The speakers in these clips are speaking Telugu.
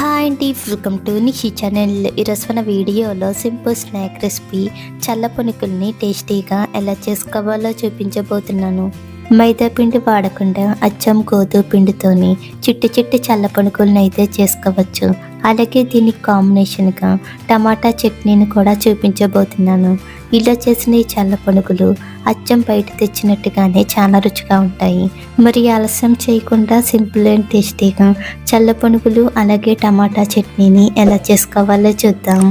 హాయ్ అండి, వెల్కమ్ టు నిషి ఛానల్. ఈరోజు మన వీడియోలో సింపుల్ స్నాక్ రెసిపీ చల్ల పునుకుల్ని టేస్టీగా ఎలా చేసుకోవాలో చూపించబోతున్నాను. మైదా పిండి వాడకుండా అచ్చం గోధుమ పిండితోని చిట్టి చిట్టి చల్ల పునుకుల్ని అయితే చేసుకోవచ్చు. అలాగే దీనికి కాంబినేషన్గా టమాటా చట్నీని కూడా చూపించబోతున్నాను. ఇలా చేసిన ఈ చల్ల పునుకులు అచ్చం బయట తెచ్చినట్టుగానే చాలా రుచిగా ఉంటాయి. మరి ఆలస్యం చేయకుండా సింపుల్ అండ్ టేస్టీగా చల్ల పునుకులు అలాగే టమాటా చట్నీని ఎలా చేసుకోవాలో చూద్దాం.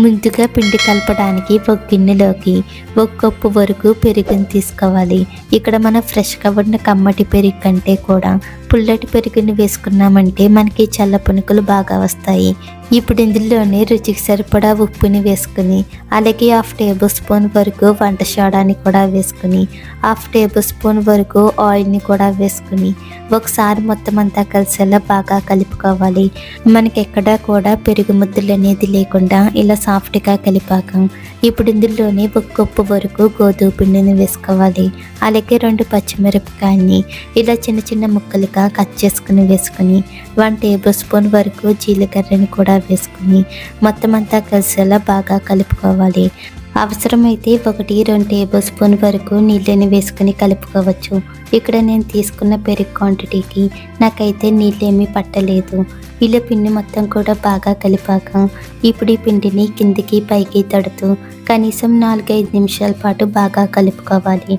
ముందుగా పిండి కలపడానికి ఒక గిన్నెలోకి 1 కప్పు వరకు పెరుగుని తీసుకోవాలి. ఇక్కడ మనం ఫ్రెష్గా ఉన్న కమ్మటి పెరుగు కంటే కూడా పుల్లటి పెరుగుని వేసుకున్నామంటే మనకి చల్ల పునుకులు బాగా వస్తాయి. ఇప్పుడు ఇందులోనే రుచికి సరిపడా ఉప్పుని వేసుకుని అలాగే 1/2 టేబుల్ స్పూన్ వరకు వంట సోడాని కూడా వేసుకుని 1/2 టేబుల్ స్పూన్ వరకు ఆయిల్ని కూడా వేసుకుని ఒకసారి మొత్తం అంతా కలిసేలా బాగా కలుపుకోవాలి. మనకి ఎక్కడా కూడా పెరుగు ముద్దలు అనేది లేకుండా ఇలా సాఫ్ట్గా కలిపాక ఇప్పుడు ఇందులోనే 1 కప్పు వరకు గోధుమ పిండిని వేసుకోవాలి. అలాగే 2 పచ్చిమిరపకాయని ఇలా చిన్న చిన్న ముక్కలుగా కట్ చేసుకుని వేసుకుని 1 టేబుల్ స్పూన్ వరకు జీలకర్రని కూడా వేసుకుని మొత్తం అంతా కలిసేలా బాగా కలుపుకోవాలి. అవసరమైతే 1-2 టేబుల్ స్పూన్ వరకు నీళ్ళని వేసుకుని కలుపుకోవచ్చు. ఇక్కడ నేను తీసుకున్న పెరుగు క్వాంటిటీకి నాకైతే నీళ్ళేమీ పట్టలేదు. ఇలా పిండి మొత్తం కూడా బాగా కలిపాక ఇప్పుడు ఈ పిండిని కిందికి పైకి తడుతూ కనీసం 4-5 నిమిషాల పాటు బాగా కలుపుకోవాలి.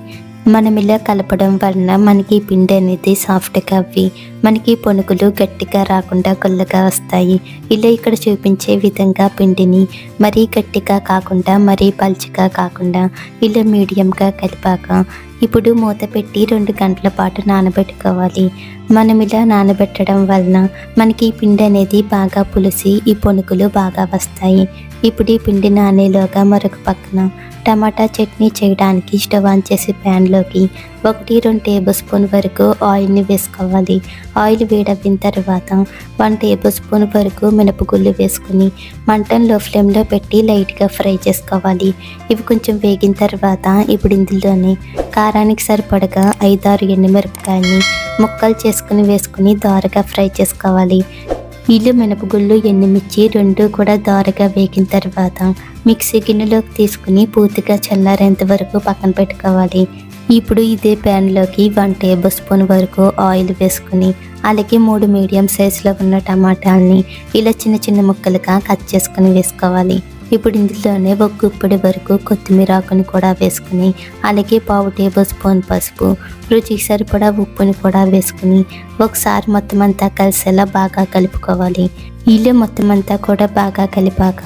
మనం ఇలా కలపడం వలన మనకి పిండి అనేది సాఫ్ట్గా అవ్వి మనకి పునుకులు గట్టిగా రాకుండా గుల్లగా వస్తాయి. ఇలా ఇక్కడ చూపించే విధంగా పిండిని మరీ గట్టిగా కాకుండా మరీ పల్చగా కాకుండా ఇలా మీడియంగా కలిపాక ఇప్పుడు మూత పెట్టి 2 గంటల పాటు నానబెట్టుకోవాలి. మనం ఇలా నానబెట్టడం వలన మనకి పిండి అనేది బాగా పులిసి ఈ పునుకులు బాగా వస్తాయి. ఇప్పుడు ఈ పిండి నానేలోగా మరొక పక్కన టమాటా చట్నీ చేయడానికి స్టవ్ ఆన్ చేసి ప్యాన్లోకి 1-2 టేబుల్ స్పూన్ వరకు ఆయిల్ని వేసుకోవాలి. ఆయిల్ వేడవిన తర్వాత 1 టేబుల్ స్పూన్ వరకు మినపగుళ్ళు వేసుకుని మంటను లో ఫ్లేమ్లో పెట్టి లైట్గా ఫ్రై చేసుకోవాలి. ఇవి కొంచెం వేగిన తర్వాత ఇప్పుడు ఇందులోనే కారానికి సరిపడగా 5-6 ఎండుమిరపకాయని ముక్కలు చేసుకుని వేసుకుని దోరగా ఫ్రై చేసుకోవాలి. ఇల్లు మినపగుళ్ళు ఎండుమిర్చి 2 కూడా దోరగా వేగిన తర్వాత మిక్సీ గిన్నెలోకి తీసుకుని పూర్తిగా చల్లారేంత వరకు పక్కన పెట్టుకోవాలి. ఇప్పుడు ఇదే ప్యాన్లోకి 1 టేబుల్ స్పూన్ వరకు ఆయిల్ వేసుకుని అలాగే 3 మీడియం సైజులో ఉన్న టమాటాలని ఇలా చిన్న చిన్న ముక్కలుగా కట్ చేసుకుని వేసుకోవాలి. ఇప్పుడు ఇందులోనే 1 గుప్పెడు వరకు కొత్తిమీర ఆకుని కూడా వేసుకుని అలాగే 1/2 టేబుల్ స్పూన్ పసుపు, రుచికి సరిపడా ఉప్పుని కూడా వేసుకుని ఒకసారి మొత్తం అంతా కలిసేలా బాగా కలుపుకోవాలి. ఇలా మొత్తం అంతా కూడా బాగా కలిపాక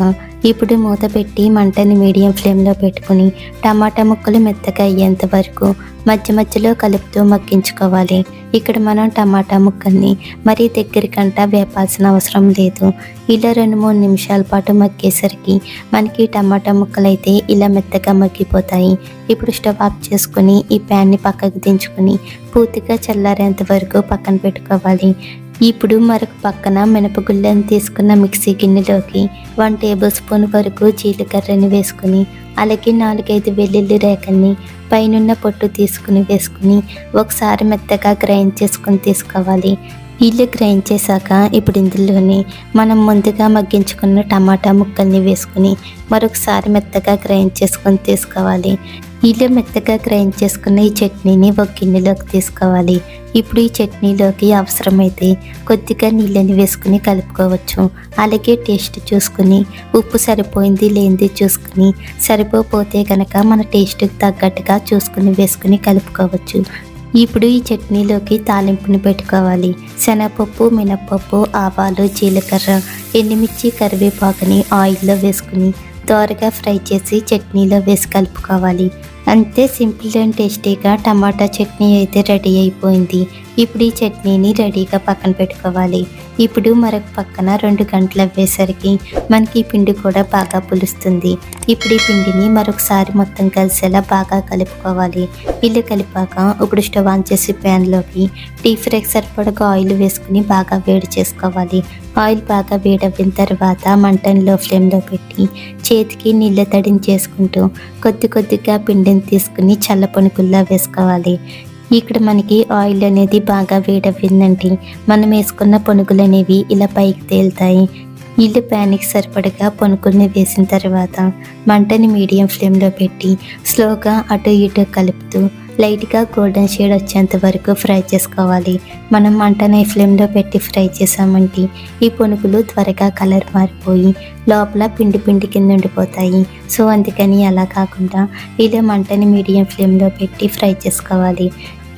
ఇప్పుడు మూత పెట్టి మంటని మీడియం ఫ్లేమ్లో పెట్టుకుని టమాటా ముక్కలు మెత్తగా అయ్యేంత వరకు మధ్య మధ్యలో కలుపుతూ మగ్గించుకోవాలి. ఇక్కడ మనం టమాటా ముక్కల్ని మరీ దగ్గరికంటా వేపాల్సిన అవసరం లేదు. ఇలా 2-3 నిమిషాల పాటు మగ్గేసరికి మనకి టమాటా ముక్కలు అయితే ఇలా మెత్తగా మగ్గిపోతాయి. ఇప్పుడు స్టవ్ ఆఫ్ చేసుకుని ఈ ప్యాన్ని పక్కకు దించుకుని పూర్తిగా చల్లారేంత వరకు పక్కన పెట్టుకోవాలి. ఇప్పుడు మరొక పక్కన మినపగుళ్ళని తీసుకున్న మిక్సీ గిన్నెలోకి 1 టేబుల్ స్పూన్ వరకు జీలకర్రని వేసుకుని అలాగే 4-5 వెల్లుల్లి రేకల్ని పైనున్న పొట్టు తీసుకుని వేసుకుని ఒకసారి మెత్తగా గ్రైండ్ చేసుకుని తీసుకోవాలి. ఇలా గ్రైండ్ చేశాక ఇప్పుడు ఇందులోనే మనం ముందుగా మగ్గించుకున్న టమాటా ముక్కల్ని వేసుకుని మరొకసారి మెత్తగా గ్రైండ్ చేసుకొని తీసుకోవాలి. ఇలా మెత్తగా గ్రైండ్ చేసుకున్న ఈ చట్నీని ఒక గిన్నెలోకి తీసుకోవాలి. ఇప్పుడు ఈ చట్నీలోకి అవసరమైతే కొద్దిగా నీళ్ళని వేసుకుని కలుపుకోవచ్చు. అలాగే టేస్ట్ చూసుకుని ఉప్పు సరిపోయింది లేనిది చూసుకుని సరిపోతే కనుక మన టేస్ట్కి తగ్గట్టుగా చూసుకుని వేసుకుని కలుపుకోవచ్చు. ఇప్పుడు ఈ చట్నీలోకి తాలింపుని పెట్టుకోవాలి. శనగపప్పు, మినప్పప్పు, ఆవాలు, జీలకర్ర, ఎండుమిర్చి, కరివేపాకుని ఆయిల్లో వేసుకుని దోరగా ఫ్రై చేసి చట్నీలో వేసి కలుపుకోవాలి. అంతే, సింపుల్ అండ్ టేస్టీగా టమాటా చట్నీ అయితే రెడీ అయిపోయింది. ఇప్పుడు ఈ చట్నీని రెడీగా పక్కన పెట్టుకోవాలి. ఇప్పుడు మరొక పక్కన 2 గంటలు అవ్వేసరికి మనకి పిండి కూడా బాగా పులుస్తుంది. ఇప్పుడు ఈ పిండిని మరొకసారి మొత్తం కలిసేలా బాగా కలుపుకోవాలి. ఇలా కలిపాక ఇప్పుడు స్టవ్ ఆన్ చేసి ప్యాన్లోకి డీప్ ఫ్రైకి సరిపడగా ఆయిల్ వేసుకుని బాగా వేడి చేసుకోవాలి. ఆయిల్ బాగా వేడవ్విన తర్వాత మంటను లో ఫ్లేమ్లో పెట్టి చేతికి నీళ్ళ తడిని చేసుకుంటూ కొద్దిగా పిండిని తీసుకుని చల్ల పునుకుల్లా వేసుకోవాలి. ఇక్కడ మనకి ఆయిల్ అనేది బాగా వేడవ్విందండి. మనం వేసుకున్న పునుగులు అనేవి ఇలా పైకి తేలుతాయి. ఇల్లు ప్యాన్కి సరిపడగా పునుగుల్ని వేసిన తర్వాత మంటని మీడియం ఫ్లేమ్లో పెట్టి స్లోగా అటు ఇటు కలుపుతూ లైట్గా గోల్డెన్ షేడ్ వచ్చేంత వరకు ఫ్రై చేసుకోవాలి. మనం మంటని ఫ్లేమ్లో పెట్టి ఫ్రై చేసామంటే ఈ పునుగులు త్వరగా కలర్ మారిపోయి లోపల పిండి పిండి కింద ఉండిపోతాయి. సో అందుకని అలా కాకుండా ఇలా మంటని మీడియం ఫ్లేమ్లో పెట్టి ఫ్రై చేసుకోవాలి.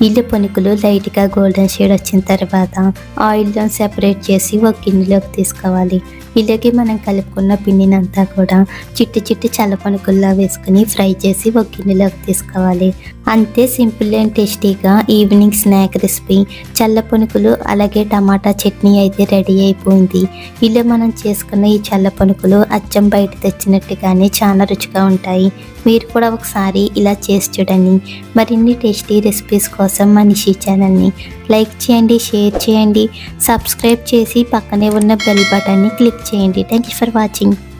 ఇల్లు పునుకులు లైట్గా గోల్డెన్ షేడ్ వచ్చిన తర్వాత ఆయిల్లో సెపరేట్ చేసి ఒక గిన్నెలోకి తీసుకోవాలి. ఇలాగే మనం కలుపుకున్న పిండిని అంతా కూడా చిట్టి చిట్టి చల్ల పునుకుల్లా వేసుకుని ఫ్రై చేసి ఒక గిన్నెలోకి తీసుకోవాలి. అంతే సింపుల్ అండ్ టేస్టీగా ఈవినింగ్ స్నాక్ రెసిపీ చల్ల పునుకులు అలాగే టమాటా చట్నీ అయితే రెడీ అయిపోయింది. ఇలా మనం చేసుకున్న ఈ చల్ల పునుకులు అచ్చం బయట తెచ్చినట్టుగానే చాలా రుచిగా ఉంటాయి. మీరు కూడా ఒకసారి ఇలా చేసి చూడండి. మరిన్ని టేస్టీ రెసిపీస్ కోసం మనిషి ఛానల్ని లైక్ చేయండి, షేర్ చేయండి, సబ్స్క్రైబ్ చేసి పక్కనే ఉన్న బెల్ బటన్ని క్లిక్ చేయండి. Thank you for watching.